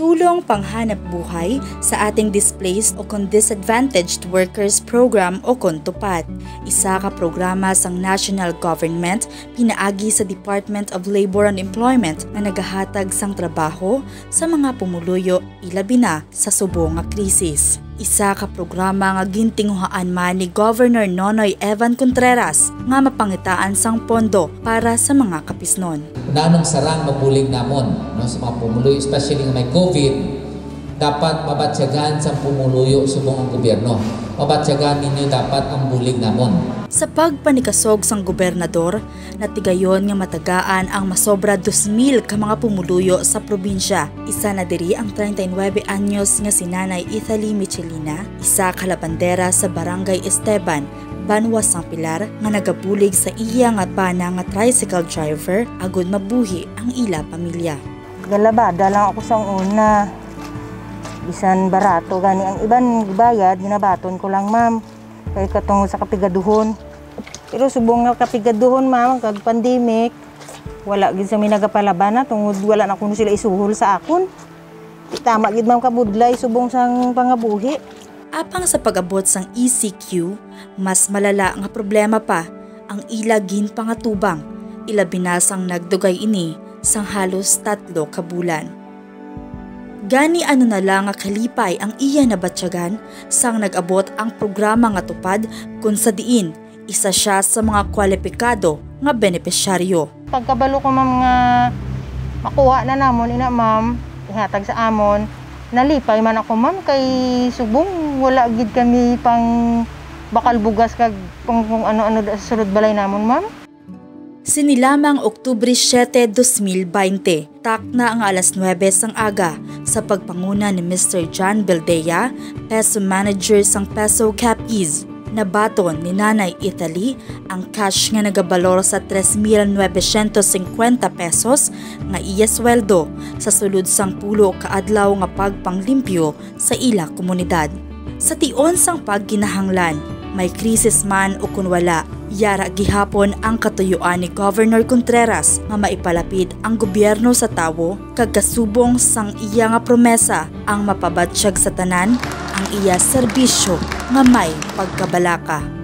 tulong panghanap buhay sa ating displaced o disadvantaged workers program o KONTUPAD. Isa ka programa sang national government pinaagi sa Department of Labor and Employment na nagahatag sang trabaho sa mga pumuluyo ilabi na sa subong nga krisis. Isa ka programa nga gintinguhaan man ni Governor Nonoy Evan Contreras nga mapangitaan sang pondo para sa mga kapisnon. Nanong sarang mabulig namon sa mga pumuluyo, especially ng may COVID, dapat mabatsyagan sa pumuluyo subong ang gobyerno. Mabatsyagan ninyo dapat ang bulig namon. Sa pagpanikasog sang gobernador, natigayon nga matagaan ang masobra 2,000 ka mga pumuluyo sa probinsya. Isa na diri ang 39 anyos nga si Nanay Italy Michelina, isa ka labandera sa Barangay Esteban, Banwa sang Pilar nga nagabulig sa iya nga pana nga tricycle driver agud mabuhi ang ila pamilya. Galabada lang ako sang una. Bisan barato gani ang iban bayad ginabaton ko lang ma'am kay katungod sa kapigaduhon. Pero subong nga kapigaduhon ma'am kag pandemic wala gid sa minagapalaban tungod wala na kuno sila isuhol sa akon. Tama gid ma'am kabudlay subong sang pangabuhi. Apang sa pag-abot sang ECQ, mas malala nga problema pa ang ila ginpangatubang ilabi na sang nagdugay ini sang halos 3 ka bulan. Gani ano na lang nga kalipay ang iya nabatsyagan sang nag-abot ang programa nga tupad kung sa diin isa siya sa mga kwalipikado nga benepisyaryo. Pagkabalo ko ma'am nga makuha na namon ina ma'am ihatag sa amon, nalipay man ako ma'am kay subong wala gid kami pang bakal bugas kag kung ano-ano sa sulod balay namon ma'am. Sinilamang Oktubre 7, 2020, takna ang alas 9 sang aga sa pagpanguna ni Mr. John Beldea, Peso Manager sang Peso Capiz. Nabaton ni Nanay Italy ang cash nga nagabalor sa 3,950 pesos nga iya sweldo sa sulod sang 10 kaadlaw nga pagpanglimpyo sa ila komunidad. Sa tion sang pagkinahanglan, may krisis man o kun wala, yara gihapon ang katuyuan ni Governor Contreras nga maipalapid ang gobyerno sa tawo kag kasubong sang iya nga promesa ang mapabatsyag sa tanan ang iya serbisyo nga may pagkabalaka.